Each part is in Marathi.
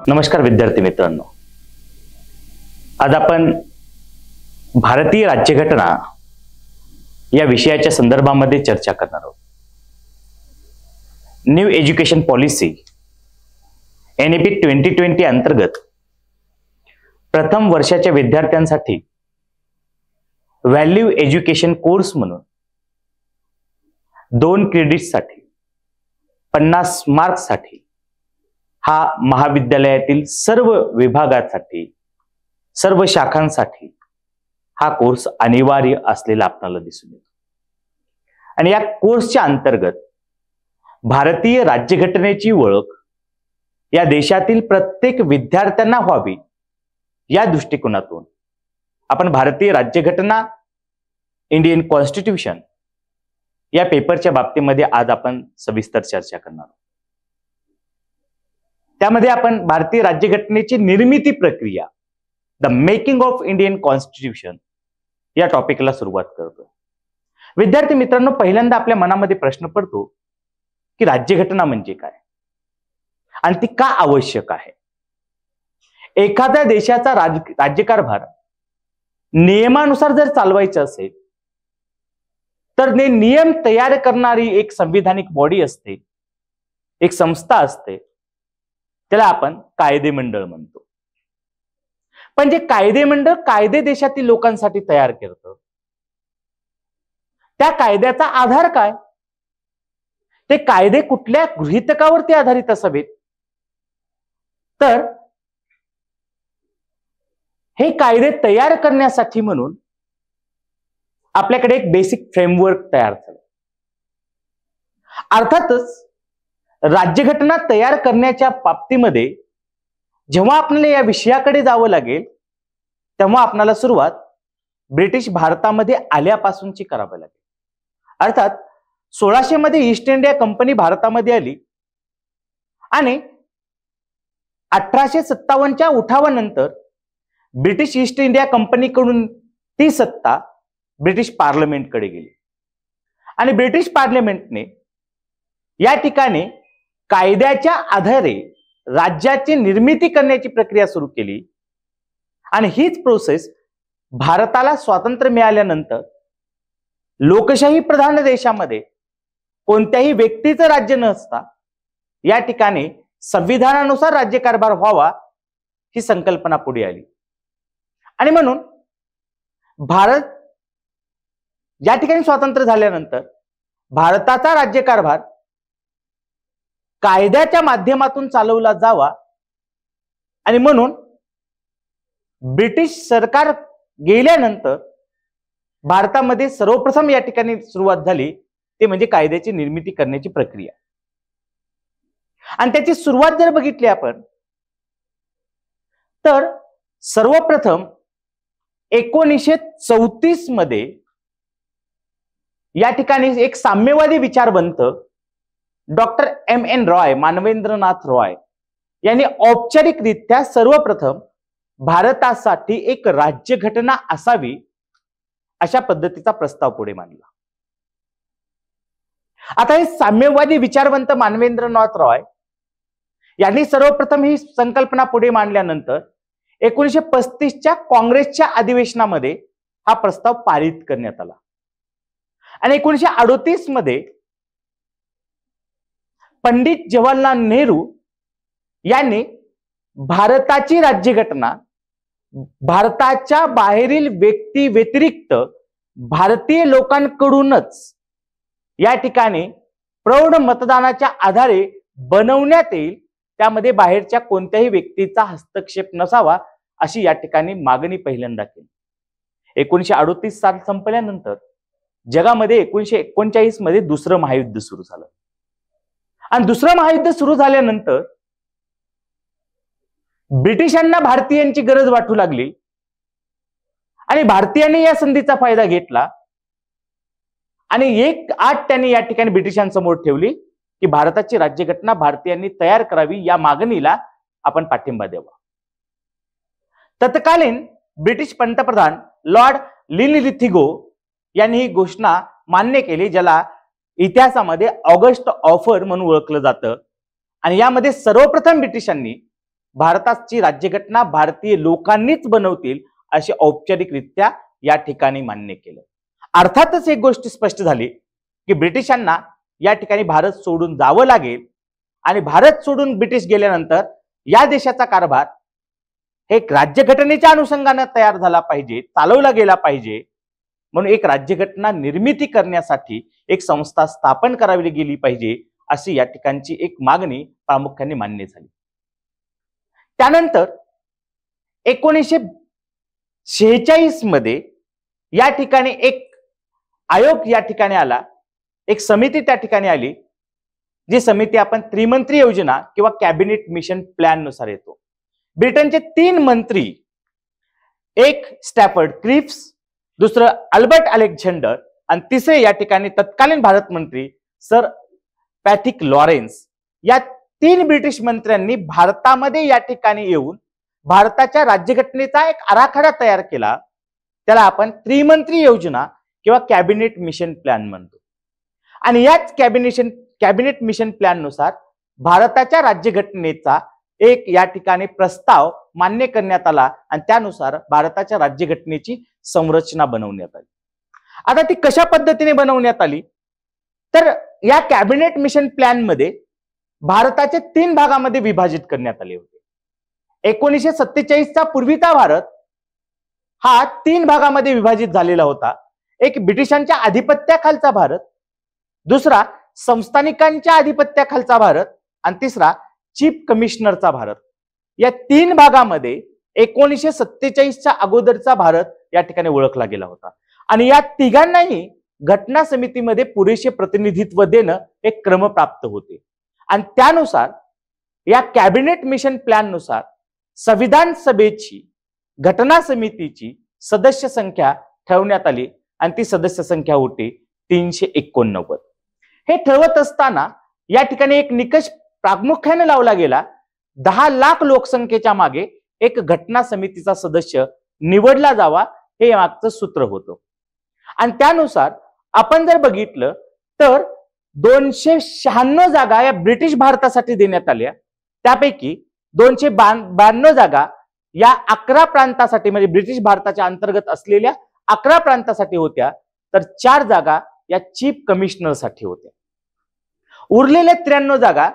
नमस्कार विद्यार्थी मित्रांनो, आज आपण भारतीय राज्यघटना या विषयाच्या संदर्भामध्ये चर्चा करणार आहोत. न्यू एज्युकेशन पॉलिसी NEP 2020 अंतर्गत प्रथम वर्षाच्या विद्यार्थ्यांसाठी व्हॅल्यू एज्युकेशन कोर्स म्हणून 2 क्रेडिट्ससाठी 50 मार्क्ससाठी हा महाविद्यालयातील सर्व विभागासाठी सर्व शाखांसाठी हा कोर्स अनिवार्य असलेला आपल्याला दिसून येतो. आणि या कोर्सच्या अंतर्गत भारतीय राज्यघटनेची ओळख या देशातील प्रत्येक विद्यार्थ्यांना व्हावी या दृष्टिकोनातून आपण भारतीय राज्यघटना इंडियन कॉन्स्टिट्यूशन या पेपरच्या बाबतीमध्ये आज आपण सविस्तर चर्चा करणार आहोत. त्यामध्ये आपण भारतीय राज्यघटनेची निर्मिती प्रक्रिया, the making of Indian constitution या टॉपिकला सुरुवात करतोय. विद्यार्थी मित्रांनो, पहिल्यांदा आपल्या मनामध्ये प्रश्न पडतो की राज्यघटना म्हणजे काय आणि ती का आवश्यक आहे. एखाद्या देशाचा राज्यकारभार नियमानुसार जर चालवायचा असेल तर ते नियम तयार करणारी एक संविधानिक बॉडी असते, एक संस्था असते, त्याला आपण कायदेमंडळ म्हणतो. पण जे कायदेमंडळ कायदे देशातील लोकांसाठी तयार करतं, त्या कायद्याचा आधार काय, ते कायदे कुठल्या गृहीतकावरती आधारित असावेत, तर हे कायदे तयार करण्यासाठी म्हणून आपल्याकडे एक बेसिक फ्रेमवर्क तयार झालं. अर्थातच राज्यघटना तयार करण्याच्या बाबतीमध्ये जेव्हा आपल्याला या विषयाकडे जावं लागेल तेव्हा आपल्याला सुरुवात ब्रिटिश भारतामध्ये आल्यापासूनची करावी लागेल. अर्थात 1600 मध्ये ईस्ट इंडिया कंपनी भारतामध्ये आली आणि 1857च्या उठावानंतर ब्रिटिश ईस्ट इंडिया कंपनीकडून ती सत्ता ब्रिटिश पार्लमेंटकडे गेली आणि ब्रिटिश पार्लमेंटने या ठिकाणी कायद्याच्या आधारे राज्याची निर्मिती करण्याची प्रक्रिया सुरू केली. आणि हीच प्रोसेस भारताला स्वातंत्र्य मिळाल्यानंतर लोकशाही प्रधान देशामध्ये कोणत्याही व्यक्तीचं राज्य नसता या ठिकाणी संविधानानुसार राज्यकारभार व्हावा ही संकल्पना पुढे आली. आणि म्हणून भारत या ठिकाणी स्वातंत्र्य झाल्यानंतर भारताचा राज्यकारभार कायद्याच्या माध्यमातून चालवला जावा आणि म्हणून ब्रिटिश सरकार गेल्यानंतर भारतामध्ये सर्वप्रथम या ठिकाणी सुरुवात झाली ते म्हणजे कायद्याची निर्मिती करण्याची प्रक्रिया. आणि त्याची सुरुवात जर बघितली आपण तर सर्वप्रथम 1934 मध्ये या ठिकाणी एक साम्यवादी विचारवंत डॉक्टर M.N. रॉय, मानवेंद्रनाथ रॉय यांनी औपचारिकरित्या सर्वप्रथम भारतासाठी एक राज्यघटना असावी अशा पद्धतीचा प्रस्ताव पुढे मांडला. आता हे साम्यवादी विचारवंत मानवेंद्रनाथ रॉय यांनी सर्वप्रथम ही संकल्पना पुढे मांडल्यानंतर 1935च्या काँग्रेसच्या अधिवेशनामध्ये हा प्रस्ताव पारित करण्यात आला. आणि 1938 मध्ये पंडित जवाहरलाल नेहरू यांनी भारताची राज्यघटना भारताच्या बाहेरील व्यक्ती व्यतिरिक्त भारतीय लोकांकडूनच या ठिकाणी प्रौढ मतदानाच्या आधारे बनवण्यात येईल, त्यामध्ये बाहेरच्या कोणत्याही व्यक्तीचा हस्तक्षेप नसावा अशी या ठिकाणी मागणी पहिल्यांदा केली. 1938 साल संपल्यानंतर जगामध्ये 1939 मध्ये दुसरं महायुद्ध सुरू झालं. आणि दुसरं महायुद्ध सुरू झाल्यानंतर ब्रिटिशांना भारतीयांची गरज वाटू लागली आणि भारतीयांनी या संधीचा फायदा घेतला आणि एक अट त्यांनी या ठिकाणी ब्रिटिशांसमोर ठेवली की भारताची राज्यघटना भारतीयांनी तयार करावी, या मागणीला आपण पाठिंबा द्यावा. तत्कालीन ब्रिटिश पंतप्रधान लॉर्ड लिनलिथिगो यांनी ही घोषणा मान्य केली, ज्याला इतिहासामध्ये ऑगस्ट ऑफर म्हणून ओळखलं जातं. आणि यामध्ये सर्वप्रथम ब्रिटिशांनी भारताची राज्यघटना भारतीय लोकांनीच बनवतील असे औपचारिकरित्या या ठिकाणी मान्य केलं. अर्थातच एक गोष्ट स्पष्ट झाली की ब्रिटिशांना या ठिकाणी भारत सोडून जावं लागेल आणि भारत सोडून ब्रिटिश गेल्यानंतर या देशाचा कारभार एक राज्यघटनेच्या अनुषंगाने तयार झाला पाहिजे, चालवला गेला पाहिजे. म्हणून एक राज्यघटना निर्मिती करण्यासाठी एक संस्था स्थापन करावी गेली पाहिजे अशी या ठिकाणची एक मागणी प्रामुख्याने मान्य झाली. त्यानंतर 1946 मध्ये या ठिकाणी एक आयोग या ठिकाणी आला, एक समिती त्या ठिकाणी आली, जी समिती आपण त्रिमंत्री योजना किंवा कॅबिनेट मिशन प्लॅन नुसार येतो. ब्रिटनचे 3 मंत्री, एक स्टॅफर्ड क्रिप्स, दुसरं अल्बर्ट अलेक्झांडर आणि तिसरे या ठिकाणी तत्कालीन भारत मंत्री सर पॅट्रिक लॉरेन्स, या 3 ब्रिटिश मंत्र्यांनी भारतामध्ये या ठिकाणी येऊन भारताच्या राज्यघटनेचा एक आराखडा तयार केला. त्याला आपण त्रिमंत्री योजना किंवा कॅबिनेट मिशन प्लॅन म्हणतो. आणि याच कॅबिनेट मिशन प्लॅन नुसार भारताच्या राज्यघटनेचा एक या ठिकाणी प्रस्ताव मान्य करण्यात आला आणि त्यानुसार भारताच्या राज्यघटनेची संरचना बनवण्यात आली. आता ती कशा पद्धतीने बनवण्यात आली तर या कॅबिनेट मिशन प्लॅन मध्ये भारताचे 3 भागामध्ये विभाजित करण्यात आले होते. 1947 चा पूर्वीचा भारत हा 3 भागामध्ये विभाजित झालेला होता. एक ब्रिटिशांच्या आधिपत्याखालचा भारत, दुसरा संस्थानिकांच्या आधिपत्याखालचा भारत आणि तिसरा चीफ कमिशनरचा भारत. या 3 भागामध्ये 1947 च्या अगोदरचा भारत या ठिकाणी ओळखला गेला होता. आणि या तिघांनाही घटना समितीमध्ये पुरेसे प्रतिनिधित्व देणं एक क्रमप्राप्त होते. आणि त्यानुसार या कॅबिनेट मिशन प्लॅन नुसार संविधान सभेची घटना समितीची सदस्य संख्या ठरवण्यात आली आणि ती सदस्य संख्या होती 389. हे ठरवत असताना या ठिकाणी एक निकष प्रामुख्याने लावला गेला. 10 लाख लोकसंख्येच्या मागे एक घटना समितीचा सदस्य निवडला जावा, हे मागचं सूत्र होतं. आणि त्यानुसार आपण जर बघितलं तर 296 जागा या ब्रिटिश भारतासाठी देण्यात आल्या. त्यापैकी 292 जागा या 11 प्रांतासाठी, म्हणजे ब्रिटिश भारताच्या अंतर्गत असलेल्या 11 प्रांतासाठी होत्या, तर 4 जागा या चीफ कमिशनरसाठी होत्या. उरलेल्या 93 जागा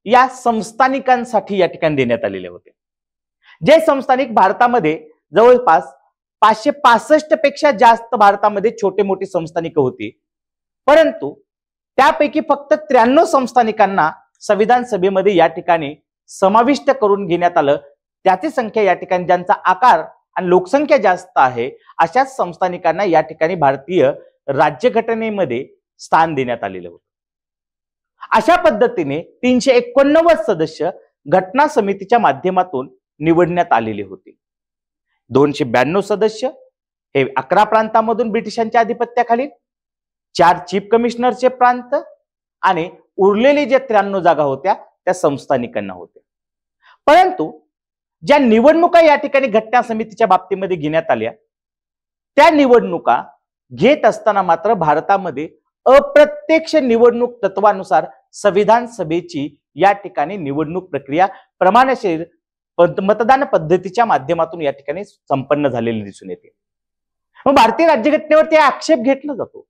या संस्थानिकांसाठी या ठिकाणी देण्यात आलेल्या होत्या. जे संस्थानिक भारतामध्ये जवळपास 565 पेक्षा जास्त भारतामध्ये छोटे मोठे संस्थानिक होते, परंतु त्यापैकी फक्त 93 संस्थानिकांना संविधान सभेमध्ये या ठिकाणी समाविष्ट करून घेण्यात आलं. त्याची संख्या या ठिकाणी, ज्यांचा आकार आणि लोकसंख्या जास्त आहे, अशाच संस्थानिकांना या ठिकाणी भारतीय राज्यघटनेमध्ये स्थान देण्यात आलेलं होतं. अशा पद्धतीने 389 सदस्य घटना समितीच्या माध्यमातून निवडण्यात आलेले होते. 292 सदस्य हे 11 प्रांतामधून ब्रिटिशांच्या आधिपत्याखाली, 4 चीफ कमिशनरचे प्रांत आणि उरलेले जे 93 जागा होत्या त्या संस्थानिकांना होत्या. परंतु ज्या निवडणुका या ठिकाणी घटना समितीच्या बाबतीमध्ये घेण्यात आल्या, त्या निवडणुका घेत असताना मात्र भारतामध्ये अप्रत्यक्ष निवडणूक तत्वानुसार संविधान सभेची या ठिकाणी निवडणूक प्रक्रिया प्रमाणशीर मतदान पद्धतीच्या माध्यमातून या ठिकाणी संपन्न झालेली दिसून येते. मग भारतीय राज्यघटनेवरती आक्षेप घेतला जातो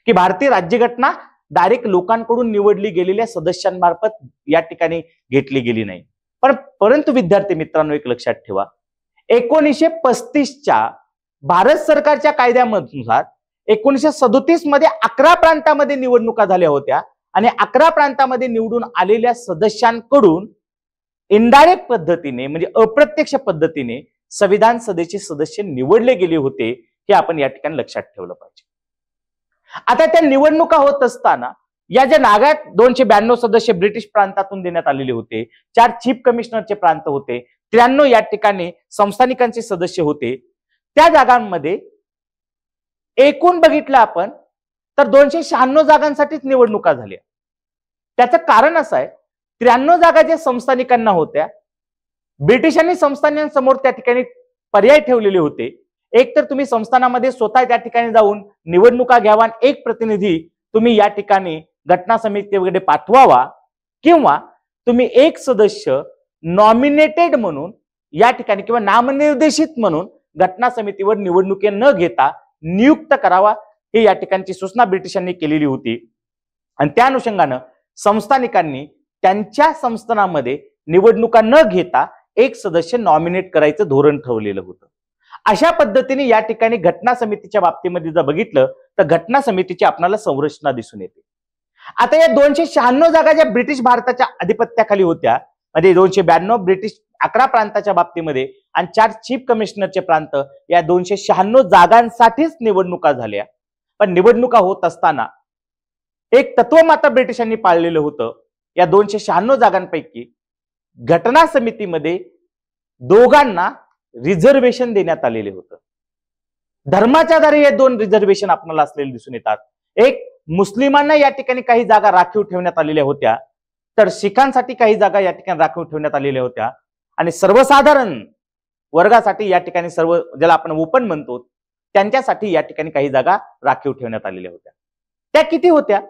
की भारतीय राज्यघटना डायरेक्ट लोकांकडून निवडली गेलेल्या सदस्यांमार्फत या ठिकाणी घेतली गेली नाही. परंतु विद्यार्थी मित्रांनो, एक लक्षात ठेवा, 1935च्या भारत सरकारच्या कायद्यानुसार 1937 मध्ये 11 प्रांतामध्ये निवडणुका झाल्या होत्या आणि 11 प्रांतामध्ये निवडून आलेल्या सदस्यांकडून इनडायरेक्ट पद्धतीने, म्हणजे अप्रत्यक्ष पद्धतीने संविधान सभेचे सदस्य निवडले गेले होते. हे आपण या ठिकाणी लक्षात ठेवलं पाहिजे. आता त्या निवडणुका होत असताना या ज्या नागात 292 सदस्य ब्रिटिश प्रांतातून देण्यात आलेले होते, 4 चीफ कमिशनरचे प्रांत होते, 93 या ठिकाणी संस्थानिकांचे सदस्य होते. त्या जागांमध्ये एकूण बघितलं आपण तर 296 जागांसाठीच निवडणुका झाल्या. त्याचं कारण असं आहे, 93 जागा ज्या संस्थानिकांना होत्या, ब्रिटिशांनी संस्थानिकांसमोर त्या ठिकाणी पर्याय ठेवलेले होते. एक तर तुम्ही संस्थानामध्ये स्वतः त्या ठिकाणी जाऊन निवडणुका घ्यावा आणि एक प्रतिनिधी तुम्ही या ठिकाणी घटना समितीकडे पाठवावा, किंवा तुम्ही एक सदस्य नॉमिनेटेड म्हणून या ठिकाणी किंवा नामनिर्देशित म्हणून घटना समितीवर निवडणुकी न घेता नियुक्त करावा, ही या ठिकाणची सूचना ब्रिटिशांनी केलेली होती. आणि त्या अनुषंगानं संस्थानिकांनी त्यांच्या संस्थानामध्ये निवडणुका न घेता एक सदस्य नॉमिनेट करायचं धोरण ठेवलेलं होतं. अशा पद्धतीने या ठिकाणी घटना समितीच्या बाबतीमध्ये जर बघितलं तर घटना समितीची आपल्याला संरचना दिसून येते. आता या 296 जागा ज्या ब्रिटिश भारताच्या अधिपत्याखाली होत्या, म्हणजे 292 ब्रिटिश 11 प्रांताच्या बाबतीमध्ये आणि 4 चीफ कमिशनरचे प्रांत, या 296 जागांसाठीच निवडणुका झाल्या. पण निवडणुका होत असताना एक तत्व मात्र ब्रिटिशांनी पाळलेलं होतं. या 296 जागांपैकी घटना समितीमध्ये दोघांना रिझर्वेशन देण्यात आलेले होतं. धर्माच्या आधारे हे 2 रिझर्वेशन आपल्याला असलेले दिसून येतात. एक, मुस्लिमांना या ठिकाणी काही जागा राखीव ठेवण्यात आलेल्या होत्या, तर शिखांसाठी काही जागा या ठिकाणी राखीव ठेवण्यात आलेल्या होत्या. आणि सर्वसाधारण वर्गासाठी या ठिकाणी, सर्व ज्याला आपण ओपन म्हणतो, त्यांच्यासाठी या ठिकाणी काही जागा राखीव ठेवण्यात आलेल्या होत्या. त्या किती होत्या?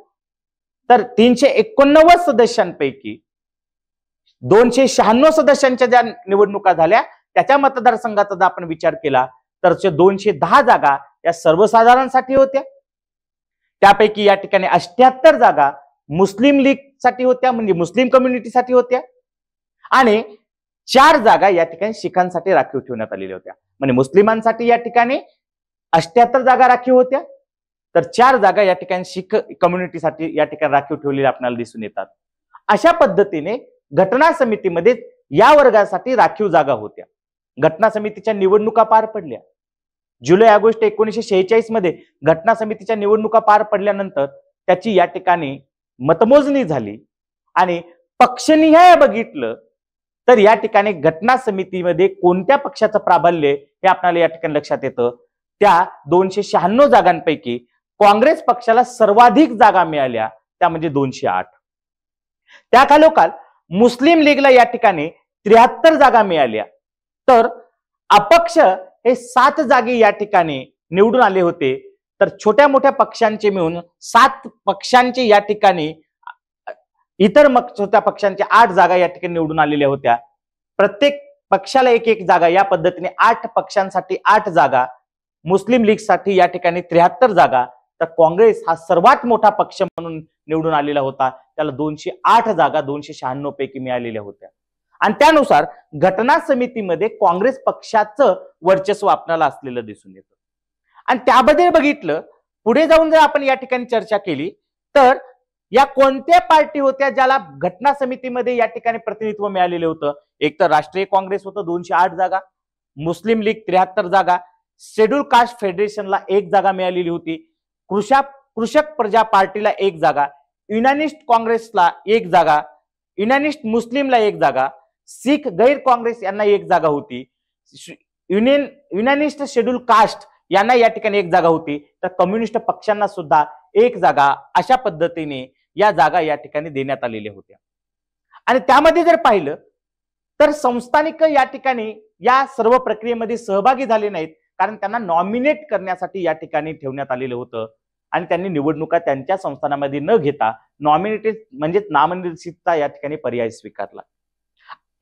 तर 389 सदस्यांपैकी 296 सदस्यांच्या ज्या निवडणुका झाल्या त्याच्या मतदारसंघाचा जर आपण विचार केला तर 210 जागा या सर्वसाधारणसाठी होत्या. त्यापैकी या ठिकाणी 78 जागा मुस्लिम लीग साठी होत्या, म्हणजे मुस्लिम कम्युनिटीसाठी होत्या. आणि 4 जागा या ठिकाणी शिखांसाठी राखीव ठेवण्यात आलेल्या होत्या. म्हणजे मुस्लिमांसाठी या ठिकाणी 78 जागा राखीव होत्या, तर 4 जागा या ठिकाणी शीख कम्युनिटीसाठी या ठिकाणी राखीव ठेवलेल्या आपल्याला दिसून येतात. अशा पद्धतीने घटना समितीमध्ये या वर्गासाठी राखीव जागा होत्या. घटना समितीच्या निवडणुका पार पडल्या. जुलै ऑगस्ट 1946 मध्ये घटना समितीच्या निवडणुका पार पडल्यानंतर त्याची या ठिकाणी मतमोजणी झाली आणि पक्षनिहाय बघितलं तर या ठिकाणी घटना समितीमध्ये कोणत्या पक्षाचं प्राबल्य हे आपल्याला या ठिकाणी लक्षात येतं. त्या 296 जागांपैकी काँग्रेस पक्षाला सर्वाधिक जागा मिळाल्या, त्या म्हणजे 208. त्या खालोखाल मुस्लिम लीगला या ठिकाणी 73 जागा मिळाल्या, तर अपक्ष हे 7 जागी या ठिकाणी निवडून आले होते. तर छोट्या मोठ्या पक्षांचे मिळून 7 पक्षांचे या ठिकाणी, इतर छोट्या पक्षांच्या 8 जागा या ठिकाणी निवडून आलेल्या होत्या. प्रत्येक पक्षाला एक एक जागा, या पद्धतीने 8 पक्षांसाठी 8 जागा, मुस्लिम लीगसाठी या ठिकाणी 73 जागा. तर काँग्रेस हा सर्वात मोठा पक्ष म्हणून निवडून आलेला होता, त्याला 208 जागा 296 पैकी मिळालेल्या होत्या. आणि त्यानुसार घटना समितीमध्ये काँग्रेस पक्षाचं वर्चस्व आपल्याला असलेलं दिसून येतं. आणि त्याबद्दल बघितलं, पुढे जाऊन जर आपण या ठिकाणी चर्चा केली तर या कोणत्या पार्टी होत्या ज्याला घटना समितीमध्ये या ठिकाणी प्रतिनिधित्व मिळालेलं होतं. एक तर राष्ट्रीय काँग्रेस होतं 208 जागा, मुस्लिम लीग 73 जागा, शेड्यूल कास्ट फेडरेशनला 1 जागा मिळालेली होती, कृषक प्रजा पार्टीला 1 जागा, युनानिस्ट काँग्रेसला 1 जागा, युनानिस्ट मुस्लिमला 1 जागा, सिख गैर काँग्रेस यांना 1 जागा होती, युनानिस्ट शेड्यूल कास्ट यांना या ठिकाणी 1 जागा होती, तर कम्युनिस्ट पक्षांना सुद्धा 1 जागा. अशा पद्धतीने या जागा या ठिकाणी देण्यात आलेल्या होत्या. आणि त्यामध्ये जर पाहिलं तर संस्थानिक या ठिकाणी या सर्व प्रक्रियेमध्ये सहभागी झाले नाहीत, कारण त्यांना नॉमिनेट करण्यासाठी या ठिकाणी ठेवण्यात आलेलं होतं आणि त्यांनी निवडणुका त्यांच्या संस्थानामध्ये न घेता नॉमिनेटेड म्हणजेच नामनिर्देशितचा या ठिकाणी पर्याय स्वीकारला.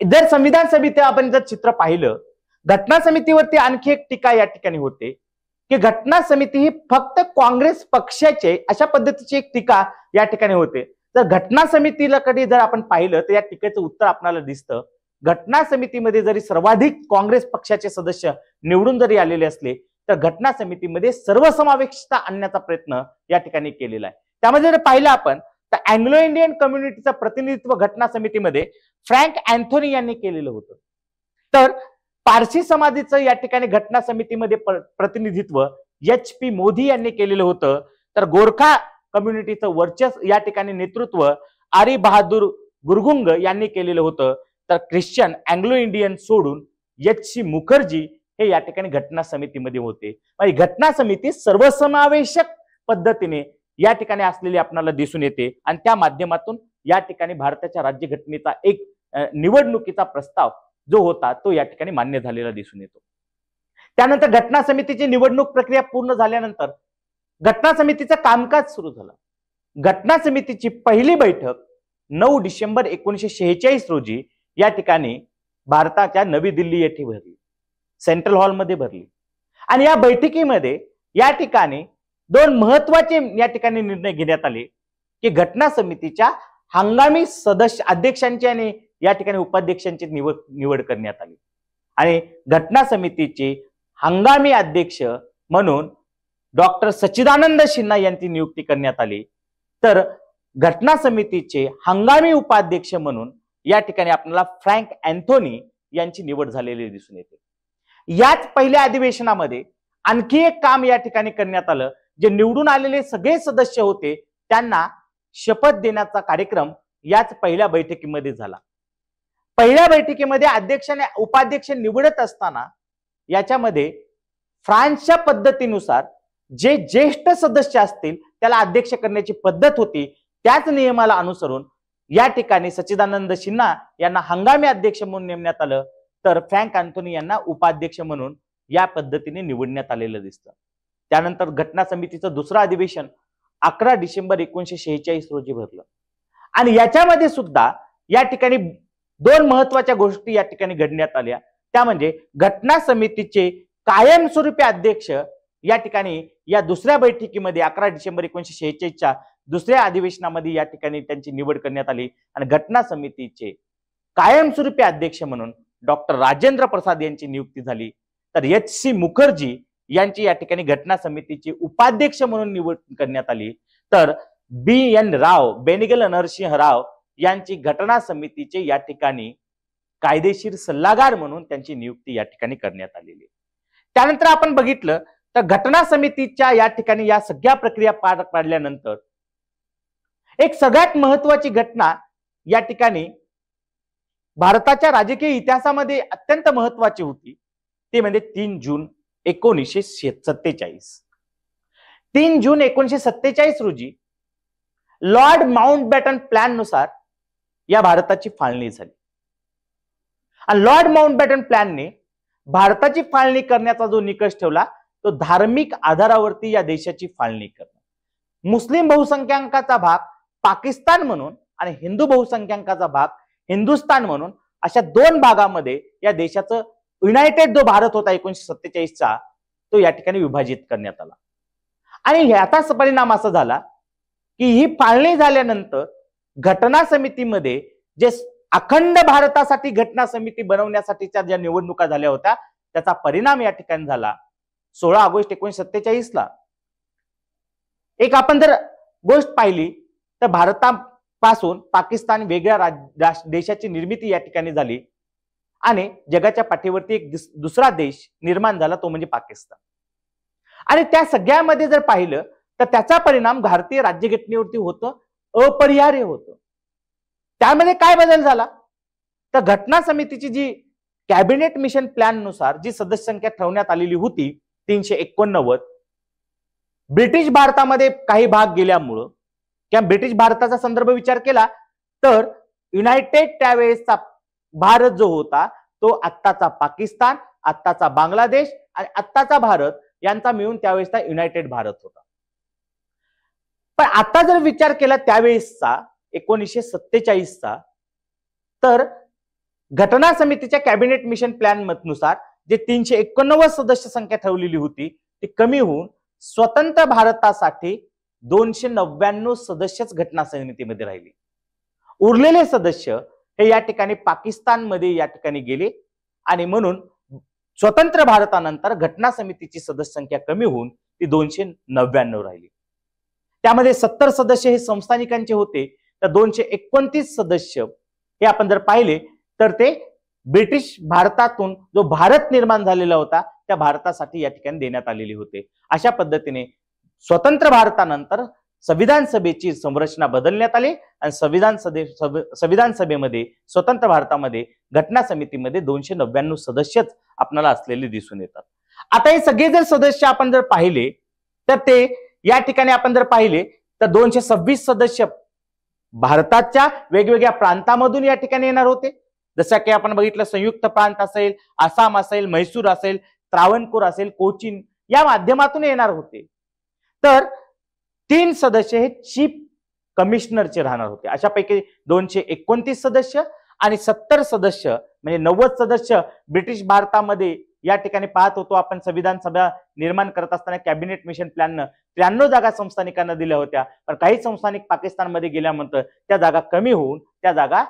जर संविधान समिती आपण जर चित्र पाहिलं, घटना समितीवरती आणखी एक टीका या ठिकाणी होते की घटना समिती ही फक्त काँग्रेस पक्षाचे, अशा पद्धतीची एक टीका या ठिकाणी होते. जर घटना समितीला कडे जर आपण पाहिलं तर या टीकेचं उत्तर आपल्याला दिसतं. घटना समितीमध्ये जरी सर्वाधिक काँग्रेस पक्षाचे सदस्य निवडून जरी आलेले असले तर घटना समितीमध्ये सर्वसमावेशता आणण्याचा प्रयत्न या ठिकाणी केलेला आहे. त्यामध्ये जर पाहिलं आपण तर अँग्लो इंडियन कम्युनिटीचं प्रतिनिधित्व घटना समितीमध्ये फ्रँक अँथोनी यांनी केलेलं होतं. तर पारसी समाजाचं या ठिकाणी घटना समितीमध्ये प्रतिनिधित्व HP मोदी यांनी केलेलं होतं. तर गोरखा कम्युनिटीचं वर्चस्व या ठिकाणी नेतृत्व आरी बहादूर गुरगुंग यांनी केलेलं होतं. तर ख्रिश्चन अँग्लो इंडियन सोडून HP मुखर्जी हे या ठिकाणी घटना समितीमध्ये होते. म्हणजे घटना समिती सर्वसमावेशक पद्धतीने या ठिकाणी असलेली आपल्याला दिसून येते आणि त्या माध्यमातून या ठिकाणी भारताच्या राज्यघटनेचा एक निवडणुकीचा प्रस्ताव जो होता तो या ठिकाणी मान्य झालेला दिसून येतो. त्यानंतर घटना समितीची निवडणूक प्रक्रिया पूर्ण झाल्यानंतर घटना समितीचं कामकाज सुरू झालं. घटना समितीची पहिली बैठक 9 डिसेंबर 1946 रोजी या ठिकाणी भारताच्या नवी दिल्ली येथे भरली, सेंट्रल हॉलमध्ये भरली. आणि या बैठकीमध्ये या ठिकाणी दोन महत्वाचे या ठिकाणी निर्णय घेण्यात आले की घटना समितीच्या हंगामी सदस्य अध्यक्षांची आणि या ठिकाणी उपाध्यक्षांची निवड करण्यात आली. आणि घटना समितीचे हंगामी अध्यक्ष म्हणून डॉक्टर सच्चिदानंद सिन्हा यांची नियुक्ती करण्यात आली. तर घटना समितीचे हंगामी उपाध्यक्ष म्हणून या ठिकाणी आपल्याला फ्रँक अँथोनी यांची निवड झालेली दिसून येते. याच पहिल्या अधिवेशनामध्ये आणखी एक काम या ठिकाणी करण्यात आलं. जे निवडून आलेले सगळे सदस्य होते त्यांना शपथ देण्याचा कार्यक्रम याच पहिल्या बैठकीमध्ये झाला. पहिल्या बैठकीमध्ये अध्यक्षाने उपाध्यक्ष निवडत असताना याच्यामध्ये फ्रान्सच्या पद्धतीनुसार जे ज्येष्ठ सदस्य असतील त्याला अध्यक्ष करण्याची पद्धत होती, त्याच नियमाला अनुसरून या ठिकाणी सच्चिदानंद सिन्हा यांना हंगामी अध्यक्ष म्हणून नेमण्यात आलं, तर फ्रँक अँथोनी यांना उपाध्यक्ष म्हणून या पद्धतीने निवडण्यात आलेलं दिसतं. त्यानंतर घटना समितीचं दुसरं अधिवेशन 11 डिसेंबर 1946 रोजी भरलं. आणि याच्यामध्ये सुद्धा या ठिकाणी दोन महत्वाच्या गोष्टी या ठिकाणी घडण्यात आल्या. त्या म्हणजे घटना समितीचे कायमस्वरूपी अध्यक्ष या ठिकाणी या दुसऱ्या बैठकीमध्ये 11 डिसेंबर 1946च्या दुसऱ्या अधिवेशनामध्ये या ठिकाणी त्यांची निवड करण्यात आली. आणि घटना समितीचे कायमस्वरूपी अध्यक्ष म्हणून डॉक्टर राजेंद्र प्रसाद यांची नियुक्ती झाली. तर HC मुखर्जी यांची या ठिकाणी घटना समितीचे उपाध्यक्ष म्हणून निवड करण्यात आली. तर BN राव, बेनिगल नरसिंह राव यांची घटना समितीचे या ठिकाणी कायदेशीर सल्लागार म्हणून त्यांची नियुक्ती या ठिकाणी करण्यात आलेली. त्यानंतर आपण बघितलं तर घटना समितीच्या या ठिकाणी या सगळ्या प्रक्रिया पार पाडल्यानंतर एक सगळ्यात महत्वाची घटना या ठिकाणी भारताच्या राजकीय इतिहासामध्ये अत्यंत महत्वाची होती, ते म्हणजे 3 जून 1947. 3 जून 1947 रोजी लॉर्ड माउंटबॅटन प्लॅन नुसार या भारताची फाळणी झाली. आणि लॉर्ड माउंटबॅटन प्लॅनने भारताची फाळणी करण्याचा जो निकष ठेवला तो धार्मिक आधारावरती या देशाची फाळणी करणं. मुस्लिम बहुसंख्याकांचा भाग पाकिस्तान म्हणून आणि हिंदू बहुसंख्याकांचा भाग हिंदुस्थान म्हणून अशा दोन भागामध्ये या देशाचं युनायटेड जो भारत होता 1947चा तो या ठिकाणी विभाजित करण्यात आला. आणि याचाच परिणाम असा झाला की ही फाळणी झाल्यानंतर घटना समितीमध्ये जे अखंड भारतासाठी घटना समिती बनवण्यासाठीच्या ज्या निवडणुका झाल्या होत्या त्याचा परिणाम या ठिकाणी झाला. 16 ऑगस्ट 1947ला एक आपण जर गोष्ट पाहिली तर भारतापासून पाकिस्तान वेगळ्या देशाची निर्मिती या ठिकाणी झाली आणि जगाच्या पाठीवरती एक दुसरा देश निर्माण झाला, तो म्हणजे पाकिस्तान. आणि त्या सगळ्यामध्ये जर पाहिलं तर त्याचा परिणाम भारतीय राज्यघटनेवरती होतं, अपरिहार्य होतं. त्यामध्ये काय बदल झाला तर घटना समितीची जी कॅबिनेट मिशन प्लॅन नुसार जी सदस्य संख्या ठरवण्यात आलेली होती 389, ब्रिटिश भारतामध्ये काही भाग गेल्यामुळं किंवा ब्रिटिश भारताचा संदर्भ विचार केला तर युनायटेड त्यावेळेसचा भारत जो होता तो आत्ताचा पाकिस्तान, आत्ताचा बांगलादेश आणि आत्ताचा भारत यांचा मिळून त्यावेळेसचा युनायटेड भारत होता. पण आता जर विचार केला त्यावेळेसचा 1947चा तर घटना समितीच्या कॅबिनेट मिशन प्लॅन नुसार जे 389 सदस्य संख्या ठेवलेली होती ती कमी होऊन स्वतंत्र भारतासाठी 299 सदस्यच घटना समितीमध्ये राहिले. उरलेले सदस्य हे या ठिकाणी पाकिस्तानमध्ये या ठिकाणी गेले आणि म्हणून स्वतंत्र भारतानंतर घटना समितीची सदस्य संख्या कमी होऊन ती 299 राहिली. त्यामध्ये 70 सदस्य हे संस्थानिकांचे होते, तर 229 सदस्य हे आपण जर पाहिले तर ते ब्रिटिश भारतातून जो भारत निर्माण झालेला होता त्या भारतासाठी या ठिकाणी देण्यात आलेले होते. अशा पद्धतीने स्वतंत्र भारतानंतर संविधान सभेची संरचना बदलण्यात आली आणि संविधान सभेमध्ये स्वतंत्र भारतामध्ये घटना समितीमध्ये 299 सदस्यच आपल्याला असलेले दिसून येतात. आता हे सगळे जर सदस्य आपण जर पाहिले तर ते या ठिकाणी आपण जर पाहिले तर 226 सदस्य भारताच्या वेगवेगळ्या प्रांतामधून या ठिकाणी येणार होते. जसं की आपण बघितलं संयुक्त प्रांत असेल, आसाम असेल, म्हैसूर असेल, त्रावणकोर असेल, कोचीन या माध्यमातून येणार होते. तर 3 सदस्य हे चीफ कमिशनरचे राहणार होते. अशापैकी 229 सदस्य आणि 70 सदस्य म्हणजे 90 सदस्य ब्रिटिश भारतामध्ये या ठिकाणी पाहत होतो आपण. संविधान सभा निर्माण करत असताना कॅबिनेट मिशन प्लॅननं 93 जागा संस्थानिकांना दिल्या होत्या, पण काही संस्थानिक पाकिस्तानमध्ये गेल्यानंतर त्या जागा कमी होऊन त्या जागा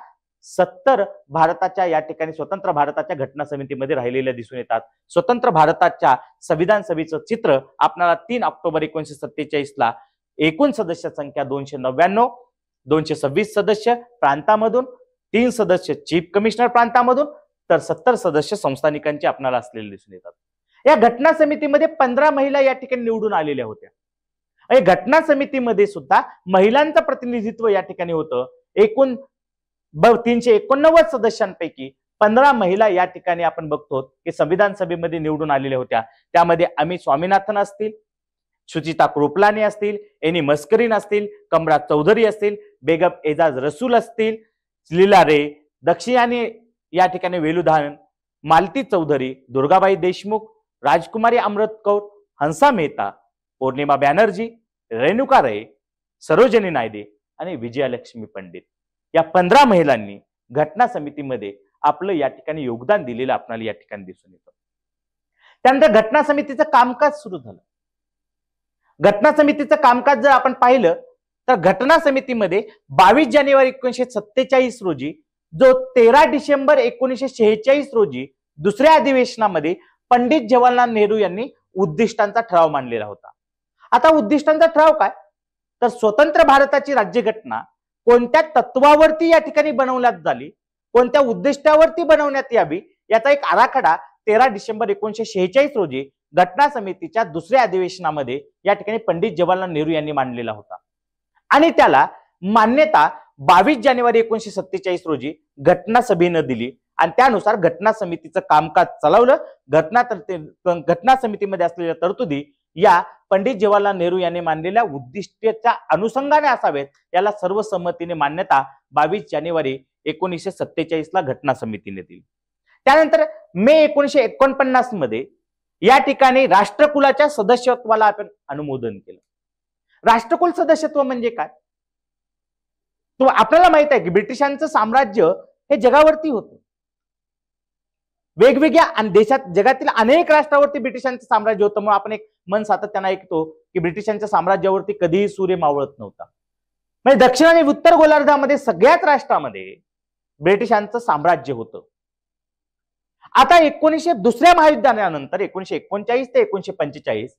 70 भारताच्या या ठिकाणी स्वतंत्र भारताच्या घटना समितीमध्ये राहिलेल्या दिसून येतात. स्वतंत्र भारताच्या संविधान सभेचं चित्र आपल्याला 3 ऑक्टोबर 1947 ला एकूण सदस्य संख्या 299, 226 सदस्य प्रांतामधून, 3 सदस्य चीफ कमिशनर प्रांतामधून, तर 70 सदस्य संस्थानिकांचे आपल्याला असलेले दिसून येतात. या घटना समितीमध्ये 15 महिला या ठिकाणी निवडून आलेल्या होत्या. या घटना समितीमध्ये सुद्धा महिलांचं प्रतिनिधित्व या ठिकाणी होतं. एकूण 389 सदस्यांपैकी 15 महिला या ठिकाणी आपण बघतो की संविधान सभेमध्ये निवडून आलेल्या होत्या. त्यामध्ये अमित स्वामीनाथन असतील, सुचिता कृपलानी असतील, एनी मस्करीन असतील, कमरा चौधरी असतील, बेगम एजाज रसूल असतील, लीला रे दक्षियानी या ठिकाणी वेलुधान, मालती चौधरी, दुर्गाबाई देशमुख, राजकुमारी अमृत कौर, हंसा मेहता, पौर्णिमा बॅनर्जी, रेणुका रे, सरोजिनी नायडे आणि विजयालक्ष्मी पंडित या 15 महिलांनी घटना समितीमध्ये आपलं या ठिकाणी योगदान दिलेलं आपल्याला या ठिकाणी दिसून येतं. त्यानंतर घटना समितीचं कामकाज सुरू झालं. घटना समितीचं कामकाज जर आपण पाहिलं तर घटना समितीमध्ये 22 जानेवारी 1947 रोजी जो 13 डिसेंबर 1946 रोजी दुसऱ्या अधिवेशनामध्ये पंडित जवाहरलाल नेहरू यांनी उद्दिष्टांचा ठराव मांडलेला होता. आता उद्दिष्टांचा ठराव काय, तर स्वतंत्र भारताची राज्यघटना कोणत्या तत्वावरती या ठिकाणी बनवण्यात झाली, कोणत्या उद्दिष्टावरती बनवण्यात यावी याचा एक आराखडा 13 डिसेंबर 1946 रोजी घटना समितीच्या दुसऱ्या अधिवेशनामध्ये या ठिकाणी पंडित जवाहरलाल नेहरू यांनी मांडलेला होता. आणि त्याला मान्यता 22 जानेवारी 1947 रोजी घटना सभेनं दिली आणि त्यानुसार घटना समितीचं कामकाज चालवलं. घटना समितीमध्ये असलेल्या तरतुदी या पंडित जवाहरलाल नेहरू यांनी मांडलेल्या उद्दिष्टाच्या अनुषंगाने असावेत, याला सर्वसंमतीने मान्यता 22 जानेवारी 1947 ला घटना समितीने दिली. त्यानंतर मे 1949 मध्ये या ठिकाणी राष्ट्रकुलाच्या सदस्यत्वाला आपण अनुमोदन केलं. राष्ट्रकुल सदस्यत्व म्हणजे काय, तो आपल्याला माहित आहे की ब्रिटिशांचं साम्राज्य हे जगावरती होतं. वेगवेगळ्या देशात जगातील अनेक राष्ट्रावरती ब्रिटिशांचं साम्राज्य होतं. म्हणून आपण एक मन सातत्याने ऐकतो की ब्रिटिशांच्या साम्राज्यावरती कधीही सूर्य मावळत नव्हता. म्हणजे दक्षिण आणि उत्तर गोलार्धामध्ये सगळ्याच राष्ट्रामध्ये ब्रिटिशांचं साम्राज्य होतं. आता दुसऱ्या महायुद्धानंतर 1939 ते 1945,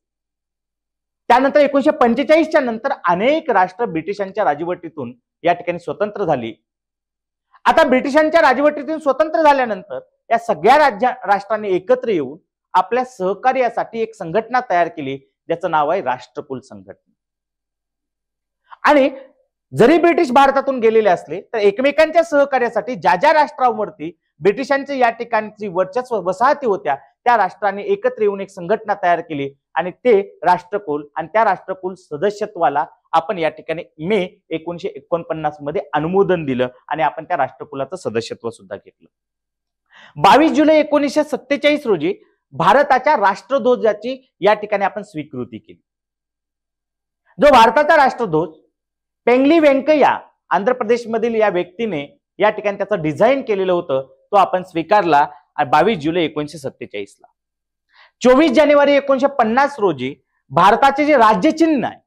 त्यानंतर 1945च्या नंतर अनेक राष्ट्र ब्रिटिशांच्या राजवटीतून या ठिकाणी स्वतंत्र झाली. आता ब्रिटिशांच्या राजवटीतून स्वतंत्र झाल्यानंतर या सगळ्या राष्ट्रांनी एकत्र येऊन आपल्या सहकार्यासाठी एक संघटना तयार केली, ज्याचं नाव आहे राष्ट्रकुल संघटना. आणि जरी ब्रिटिश भारतातून गेलेले असले तर एकमेकांच्या सहकार्यासाठी ज्या ज्या राष्ट्रांवरती ब्रिटिशांच्या या ठिकाणची वर्चस्व वसाहती होत्या त्या राष्ट्रांनी एकत्र येऊन एक संघटना तयार केली आणि ते राष्ट्रकुल, आणि त्या राष्ट्रकुल सदस्यत्वाला आपण या ठिकाणी मे 1949 मध्ये अनुमोदन दिलं आणि आपण त्या राष्ट्रकुलाचं सदस्यत्व सुद्धा घेतलं. 22 जुलै 1947 रोजी भारताच्या राष्ट्रध्वजाची या ठिकाणी आपण स्वीकृती केली. जो भारताचा राष्ट्रध्वज पेंगली व्यंकय्या आंध्र प्रदेशमधील या व्यक्तीने या ठिकाणी त्याचं डिझाईन केलेलं होतं, तो आपण स्वीकारला 22 जुलै 1947 ला. 24 जानेवारी 1950 रोजी भारताचे जे राज्यचिन्ह आहे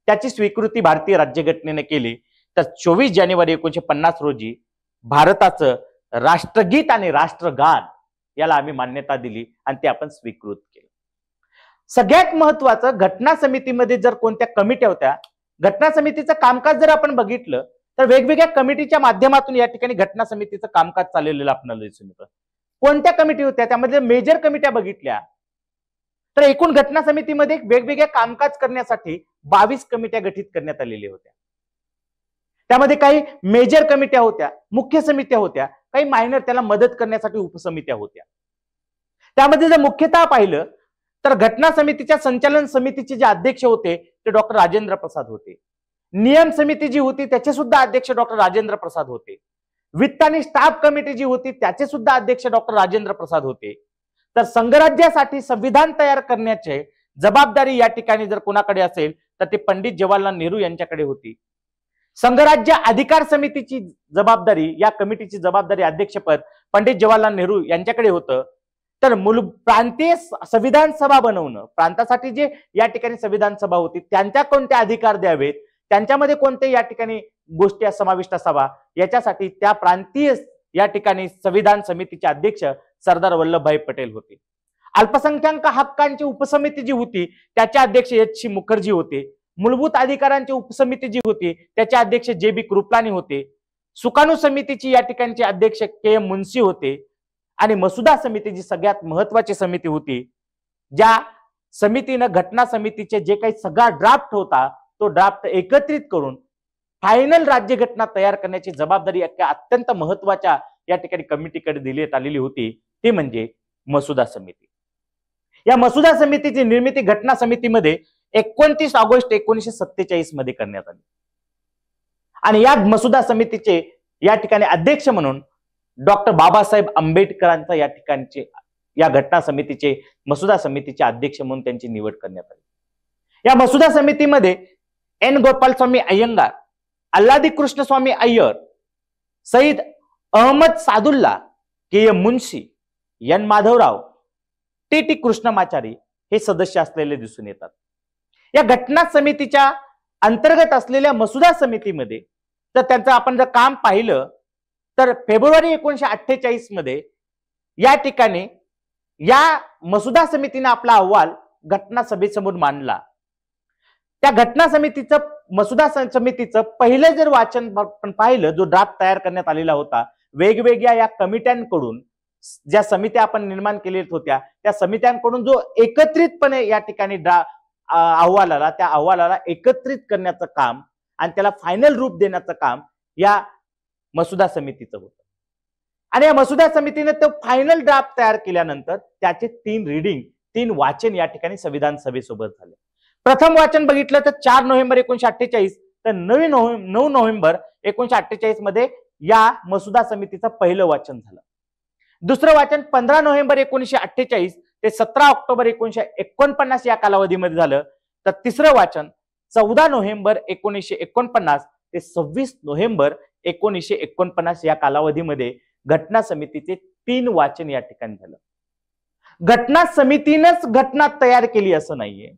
त्याची स्वीकृती भारतीय राज्यघटनेने केली. तर 24 जानेवारी 1950 रोजी भारताचं राष्ट्रगीत आणि राष्ट्रगान याला आम्ही मान्यता दिली आणि ते आपण स्वीकृत केलं. सगळ्यात महत्वाचं, घटना समितीमध्ये जर कोणत्या कमिट्या होत्या, घटना समितीचं कामकाज जर आपण बघितलं तर वेगवेगळ्या कमिटीच्या माध्यमातून या ठिकाणी घटना समितीचं कामकाज चाललेलं आपल्याला दिसून येतं. कोणत्या कमिटी होत्या, त्यामध्ये मेजर कमिट्या बघितल्या तर एकूण घटना समितीमध्ये वेगवेगळ्या कामकाज करण्यासाठी 22 कमिट्या गठीत करण्यात आलेल्या होत्या. त्यामध्ये काही मेजर कमिट्या होत्या, मुख्य समित्या होत्या, काही मायनर त्याला मदत करण्यासाठी उपसमित्या होत्या. त्यामध्ये जर मुख्यतः पाहिलं तर घटना समितीच्या संचालन समितीचे जे अध्यक्ष होते ते डॉक्टर राजेंद्र प्रसाद होते. नियम समिती जी होती त्याचे सुद्धा अध्यक्ष डॉक्टर राजेंद्र प्रसाद होते. वित्त आणि स्टाफ कमिटी जी होती त्याचे सुद्धा अध्यक्ष डॉक्टर राजेंद्र प्रसाद होते. तर संघराज्यासाठी संविधान तयार करण्याची जबाबदारी या ठिकाणी जर कोणाकडे असेल तर ते पंडित जवाहरलाल नेहरू यांच्याकडे होती. संघराज्य अधिकार समितीची जबाबदारी, या कमिटीची जबाबदारी, अध्यक्षपद पंडित जवाहरलाल नेहरू यांच्याकडे होतं. तर प्रांतीय संविधान सभा बनवणं, प्रांतासाठी जे या ठिकाणी संविधान सभा होती त्यांच्या कोणते अधिकार द्यावेत, त्यांच्यामध्ये कोणते या ठिकाणी गोष्टी समाविष्ट असावा, याच्यासाठी त्या प्रांतीय या ठिकाणी संविधान समितीचे अध्यक्ष सरदार वल्लभभाई पटेल होते. अल्पसंख्याक हक्कांची उपसमिती जी होती त्याचे अध्यक्ष एच सी मुखर्जी होते. मूलभूत अधिकारांची उपसमिती जी होती त्याचे अध्यक्ष जे बी कृपलानी होते. सुकाणू समितीची या ठिकाणचे अध्यक्ष के एम मुन्शी होते. आणि मसुदा समिती जी सगळ्यात महत्वाची समिती होती, ज्या समितीनं घटना समितीचे जे काही सगळा ड्राफ्ट होता तो ड्राफ्ट एकत्रित करून फायनल राज्यघटना तयार करण्याची जबाबदारी एका अत्यंत महत्वाच्या या ठिकाणी कमिटीकडे देण्यात आलेली होती, ती म्हणजे मसुदा समिती. या मसुदा समितीची निर्मिती घटना समितीमध्ये 29 ऑगस्ट 1947 मध्ये करण्यात आली. आणि या मसुदा समितीचे या ठिकाणी अध्यक्ष म्हणून डॉक्टर बाबासाहेब आंबेडकरांचा या ठिकाणचे या घटना समितीचे मसुदा समितीचे अध्यक्ष म्हणून त्यांची निवड करण्यात आली. या मसुदा समितीमध्ये N Gopalaswami Ayyangar, Alladi Krishnaswami Iyer, Syed Ahmed Saadulla, K M Munshi, N Madhavrao, T T Krishnamachari हे सदस्य असलेले दिसून येतात. या घटना समितीच्या अंतर्गत असलेल्या मसुदा समितीमध्ये तर त्यांचं आपण जर काम पाहिलं तर फेब्रुवारी 1948 मध्ये या ठिकाणी या मसुदा समितीने आपला अहवाल घटना सभेसमोर मांडला. त्या घटना समितीचं मसुदा समितीचं पहिलं जर वाचन आपण पाहिलं, जो ड्राफ्ट तयार करण्यात आलेला होता वेगवेगळ्या या कमिट्यांकडून, ज्या समित्या आपण निर्माण केलेल्या होत्या त्या समित्यांकडून जो एकत्रितपणे या ठिकाणी अहवालाला, त्या अहवालाला एकत्रित करण्याचं काम आणि त्याला फायनल रूप देण्याचं काम या मसुदा समितीचं होतं. आणि या मसुदा समितीने तो फायनल ड्राफ्ट तयार केल्यानंतर त्याचे 3 रीडिंग, 3 वाचन या ठिकाणी संविधान सभेसोबत झाले. प्रथम वाचन बघितलं तर 4 नोव्हेंबर 1948, तर 9 नोव्हेंबर 1948 मध्ये या मसुदा समितीचं पहिलं वाचन झालं. दुसरं वाचन 15 नोव्हेंबर 1948 ते 17 ऑक्टोबर 1949 या कालावधीमध्ये झालं. तर तिसरं वाचन 14 नोव्हेंबर 1949 ते 26 नोव्हेंबर 1949 या कालावधीमध्ये घटना समितीचे 3 वाचन या ठिकाणी झालं. घटना समितीनेच घटना तयार केली असं नाहीये,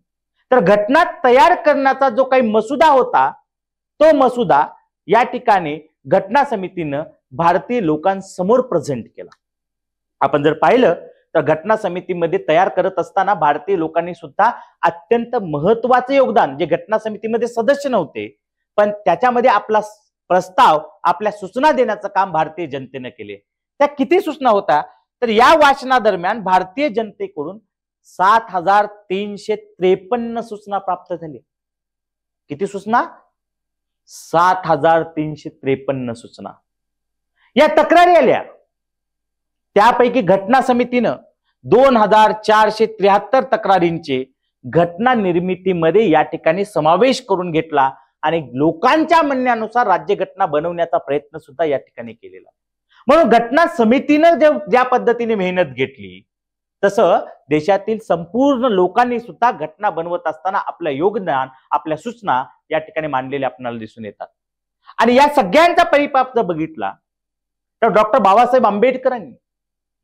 तर घटना तयार करण्याचा जो काही मसुदा होता तो मसुदा या ठिकाणी घटना समितीनं भारतीय लोकांसमोर प्रेझेंट केला. आपण जर पाहिलं तर घटना समितीमध्ये तयार करत असताना भारतीय लोकांनी सुद्धा अत्यंत महत्वाचं योगदान, जे घटना समितीमध्ये सदस्य नव्हते पण त्याच्यामध्ये आपला प्रस्ताव, आपल्या सूचना देण्याचं काम भारतीय जनतेने केले. त्या किती सूचना होत्या तर या वाचनादरम्यान भारतीय जनतेकडून 7353 सूचना प्राप्त झाल्या. किती सूचना? 7353 सूचना. या तक्रारी आल्या, त्यापैकी घटना समितीनं 2473 तक्रारींचे घटना निर्मितीमध्ये या ठिकाणी समावेश करून घेतला आणि लोकांच्या म्हणण्यानुसार राज्यघटना बनवण्याचा प्रयत्न सुद्धा या ठिकाणी केलेला. म्हणून घटना समितीनं ज्या पद्धतीने मेहनत घेतली तसं देशातील संपूर्ण लोकांनी सुद्धा घटना बनवत असताना आपलं योगदान, आपल्या सूचना या ठिकाणी मांडलेल्या आपल्याला दिसून येतात. आणि या सगळ्यांचा परिपाक जर बघितला तर डॉक्टर बाबासाहेब आंबेडकरांनी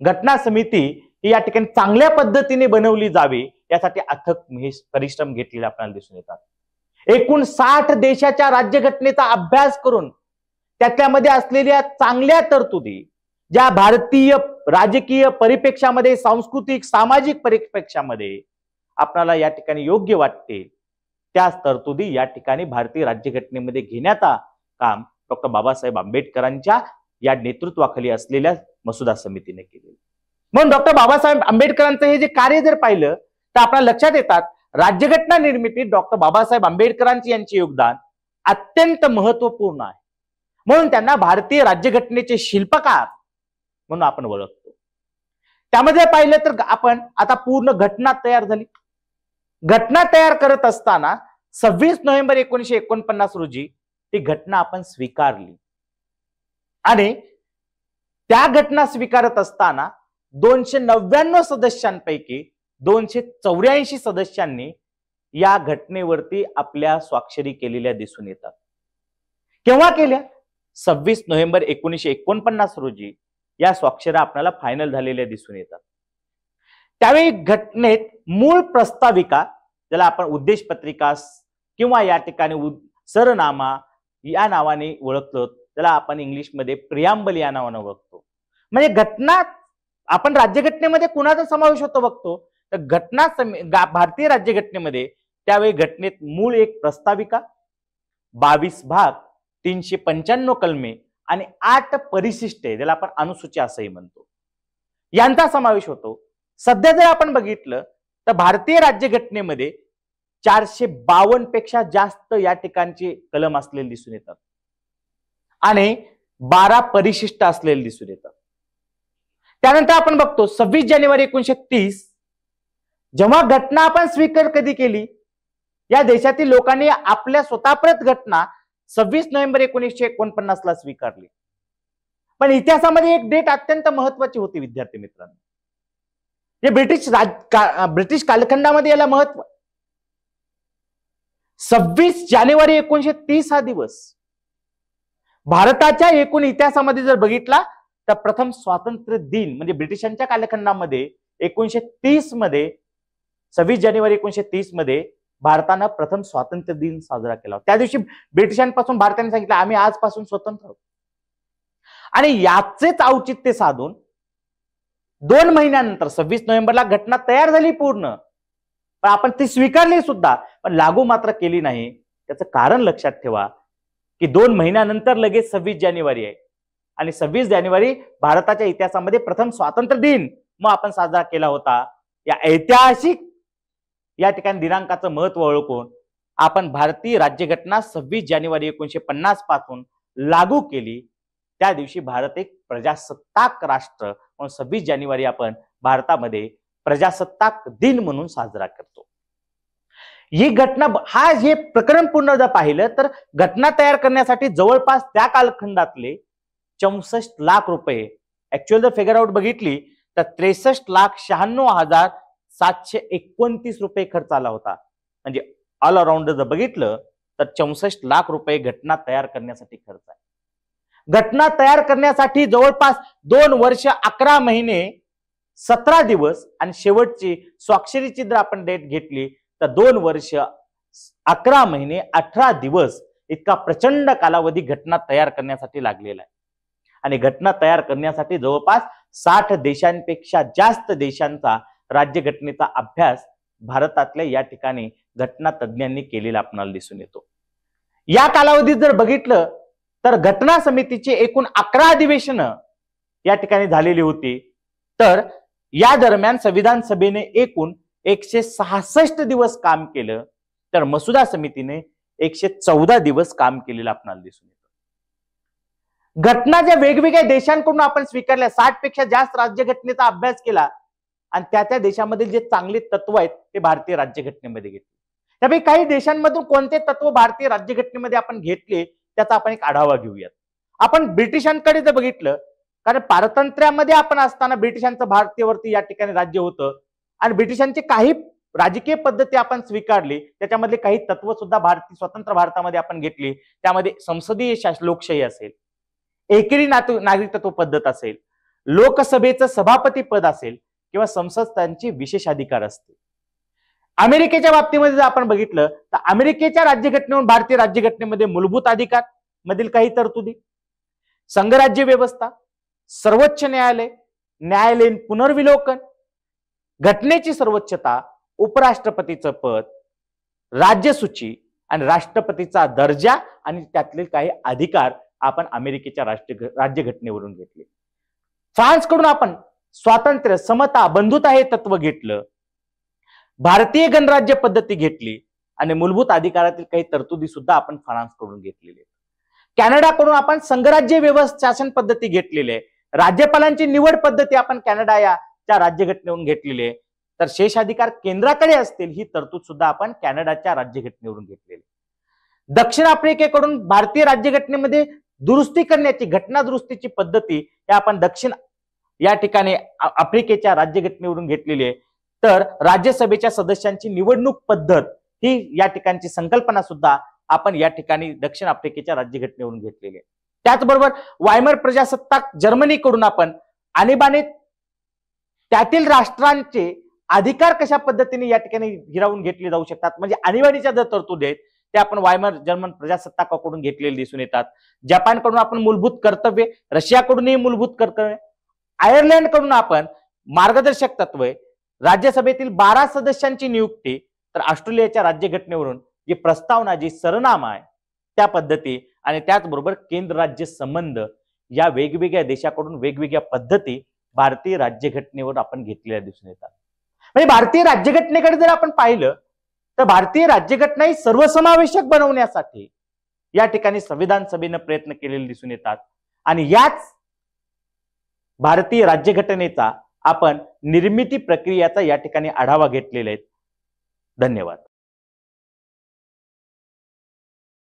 घटना समिती ही या ठिकाणी चांगल्या पद्धतीने बनवली जावी यासाठी अथक परिश्रम घेतलेले आपल्याला दिसून येतात. एकूण 60 देशाच्या राज्यघटनेचा अभ्यास करून त्याच्यामध्ये असलेल्या चांगल्या तरतुदी, ज्या भारतीय राजकीय परिप्रेक्षामध्ये, सांस्कृतिक सामाजिक परिप्रेक्षामध्ये आपल्याला या ठिकाणी योग्य वाटते, त्या तरतुदी या ठिकाणी भारतीय राज्यघटनेमध्ये घेण्याचा काम डॉक्टर बाबासाहेब आंबेडकरांच्या या नेतृत्वाखाली असलेल्या मसुदा समितीने केले. म्हणून डॉक्टर बाबासाहेब आंबेडकरांचं हे जे कार्य जर पाहिलं तर आपल्याला लक्षात येतात राज्यघटना निर्मितीत डॉक्टर बाबासाहेब आंबेडकरांचे यांचे योगदान अत्यंत महत्वपूर्ण आहे. म्हणून त्यांना भारतीय राज्यघटनेचे शिल्पकार म्हणून आपण ओळखतो. त्यामध्ये पाहिलं तर आपण आता पूर्ण घटना तयार झाली. घटना तयार करत असताना 26 नोव्हेंबर 1949 रोजी ती घटना आपण स्वीकारली आणि त्या घटना स्वीकारत असताना 299 सदस्यांपैकी 284 सदस्यांनी या घटनेवरती आपल्या स्वाक्षरी केलेल्या दिसून येतात. केव्हा केल्या? 26 नोव्हेंबर 1949 रोजी या स्वाक्षऱ्या आपल्याला फायनल झालेल्या दिसून येतात. त्यावेळी घटनेत मूळ प्रस्ताविका, ज्याला आपण उद्देश पत्रिका किंवा या ठिकाणी सरनामा या नावाने ओळखतो, त्याला आपण इंग्लिशमध्ये प्रियांबल या नावाने ओळखतो. म्हणजे घटना आपण राज्यघटनेमध्ये कुणाचा समावेश होतो बघतो, तर भारतीय राज्यघटनेमध्ये त्यावेळी घटनेत मूळ एक प्रस्ताविका, 22 भाग, 395 कलमे आणि 8 परिशिष्टे, ज्याला आपण अनुसूची असंही म्हणतो, यांचा समावेश होतो. सध्या जर आपण बघितलं तर भारतीय राज्यघटनेमध्ये 452 पेक्षा जास्त या ठिकाणचे कलम असलेले दिसून येतात आणि 12 परिशिष्ट असलेले दिसून येतात. त्यानंतर आपण बघतो 26 जानेवारी 1930 जेव्हा घटना आपण स्वीकार कधी केली, या देशातील लोकांनी आपल्या स्वतःप्रत घटना 26 नोव्हेंबर 1949 ला स्वीकारली. पण इतिहासामध्ये एक डेट अत्यंत महत्वाची होती विद्यार्थी मित्रांनो. जे ब्रिटिश कालखंडामध्ये याला महत्व, 26 जानेवारी 1930 हा दिवस भारताच्या एकूण इतिहासामध्ये जर बघितला तर प्रथम स्वातंत्र्य दिन, म्हणजे ब्रिटिशांच्या कालखंडामध्ये 1930 मध्ये 26 जानेवारी 1930 मध्ये भारतानं प्रथम स्वातंत्र्य दिन साजरा केला. त्या दिवशी ब्रिटिशांपासून भारताने सांगितलं आम्ही आजपासून स्वतंत्र आहोत. आणि याचेच औचित्य साधून 2 महिन्यानंतर 26 नोव्हेंबरला घटना तयार झाली पूर्ण, पण आपण ती स्वीकारली सुद्धा, पण लागू मात्र केली नाही. त्याचं कारण लक्षात ठेवा की 2 महिन्यानंतर लगेच 26 जानेवारी आहे आणि 26 जानेवारी भारताच्या इतिहासामध्ये प्रथम स्वातंत्र्य दिन मग आपण साजरा केला होता. या ऐतिहासिक या ठिकाणी दिनांकाचं महत्व ओळखून आपण भारतीय राज्यघटना 26 जानेवारी 1950 पासून लागू केली. त्या दिवशी भारत एक प्रजासत्ताक राष्ट्र म्हणून 26 जानेवारी आपण भारतामध्ये प्रजासत्ताक दिन म्हणून साजरा करतो. ही घटना, हे प्रकरण पूर्ण जर पाहिलं तर घटना तयार करण्यासाठी जवळपास त्या कालखंडातले 64 लाख रुपये, ऍक्च्युअल जर फिगर आउट बघितली तर 63,96,729 रुपये खर्च आला होता. म्हणजे ऑल अराउंड जर बघितलं तर 64 लाख रुपये घटना तयार करण्यासाठी खर्च आहे. घटना तयार करण्यासाठी जवळपास 2 वर्ष 11 महिने 17 दिवस आणि शेवटची स्वाक्षरीची जर आपण डेट घेतली तर 2 वर्ष 11 महिने 18 दिवस इतका प्रचंड कालावधी घटना तयार करण्यासाठी लागलेला आहे. आणि घटना तयार करण्यासाठी जवळपास 60 देशांपेक्षा जास्त देशांचा राज्यघटनेचा अभ्यास भारतातल्या या ठिकाणी घटना तज्ञांनी केलेला आपल्याला दिसून येतो. या कालावधीत जर बघितलं तर घटना समितीची एकूण 11 अधिवेशनं या ठिकाणी झालेली होती. तर या दरम्यान संविधान सभेने एकूण 166 दिवस काम केलं, तर मसुदा समितीने 114 दिवस काम केलेलं आपल्याला दिसून येतं. घटना ज्या वेगवेगळ्या देशांकडून आपण स्वीकारल्या, 60 पेक्षा जास्त राज्यघटनेचा अभ्यास केला आणि त्या देशामधील जे चांगले तत्व आहेत ते भारतीय राज्यघटनेमध्ये घेतले. त्यापैकी काही देशांमधून कोणते तत्व भारतीय राज्यघटनेमध्ये आपण घेतले त्याचा आपण एक आढावा घेऊयात. आपण ब्रिटिशांकडे जर बघितलं, कारण पारतंत्र्यामध्ये आपण असताना ब्रिटिशांचं भारतीयवरती या ठिकाणी राज्य होतं आणि ब्रिटिशांचे काही राजकीय पद्धती आपण स्वीकारली, त्याच्यामधले काही तत्व सुद्धा भारतीय स्वतंत्र भारतामध्ये आपण घेतली. त्यामध्ये संसदीय लोकशाही असेल, एकेरी नागरिकत्व पद्धत असेल, लोकसभेचं सभापती पद असेल किंवा संसदांचे विशेष अधिकार असतील. अमेरिकेच्या बाबतीमध्ये जर आपण बघितलं तर अमेरिकेच्या राज्यघटनेवरून भारतीय राज्यघटनेमध्ये मूलभूत अधिकार मधील काही तरतुदी, संघराज्य व्यवस्था, सर्वोच्च न्यायालय, न्यायालयीन पुनर्विलोकन, घटनेची सर्वोच्चता, उपराष्ट्रपतीचं पद, राज्यसूची आणि राष्ट्रपतीचा दर्जा आणि त्यातले काही अधिकार आपण अमेरिकेच्या राज्यघटनेवरून घेतले. फ्रान्सकडून आपण स्वातंत्र्य, समता, बंधुता हे तत्व घेतलं. भारतीय गणराज्य पद्धती घेतली आणि मूलभूत अधिकारातील काही तरतुदी सुद्धा आपण फ्रान्सकडून घेतलेले. कॅनडाकडून आपण संघराज्य व्यवस्था शासन पद्धती घेतलेली आहे. राज्यपालांची निवड पद्धती आपण कॅनडा या राज्यघटनेवरून घेतलेली आहे. तर शेषाधिकार केंद्राकडे असतील ही तरतूद सुद्धा आपण कॅनडाच्या राज्यघटनेवरून घेतलेली. दक्षिण आफ्रिकेकडून भारतीय राज्यघटनेमध्ये दुरुस्ती करण्याची, घटना दुरुस्तीची पद्धती हे आपण दक्षिण या ठिकाणी आफ्रिकेच्या राज्यघटनेवरून घेतलेली आहे. तर राज्यसभेच्या सदस्यांची निवडणूक पद्धत ही या ठिकाणची संकल्पना सुद्धा आपण या ठिकाणी दक्षिण आफ्रिकेच्या राज्यघटनेवरून घेतलेले आहे. त्याचबरोबर वायमर प्रजासत्ताक जर्मनीकडून आपण आणीबाणीत त्यातील राष्ट्रांचे अधिकार कशा पद्धतीने या ठिकाणी हिरावून घेतले जाऊ शकतात, म्हणजे आणीबाणीच्या ज्या तरतुदी आहेत ते आपण वायमर जर्मन प्रजासत्ताकाकडून घेतलेले दिसून येतात. जपानकडून आपण मूलभूत कर्तव्ये, रशियाकडूनही मूलभूत कर्तव्ये, आयर्लंडकडून आपण मार्गदर्शक तत्वे, राज्यसभेतील 12 सदस्यांची नियुक्ती, तर ऑस्ट्रेलियाच्या राज्यघटनेवरून जी प्रस्तावना, जी सरनामा आहे त्या पद्धती, आणि त्याचबरोबर केंद्र राज्य संबंध, या वेगवेगळ्या देशाकडून वेगवेगळ्या पद्धती भारतीय राज्यघटनेवर आपण घेतलेल्या दिसून येतात. म्हणजे भारतीय राज्यघटनेकडे जर आपण पाहिलं तर भारतीय राज्यघटना ही सर्वसमावेशक बनवण्यासाठी या ठिकाणी संविधान सभेनं प्रयत्न केलेले दिसून येतात. आणि याच भारतीय राज्यघटनेचा आपण निर्मिती प्रक्रियेचा या ठिकाणी आढावा घेतलेला आहे. धन्यवाद.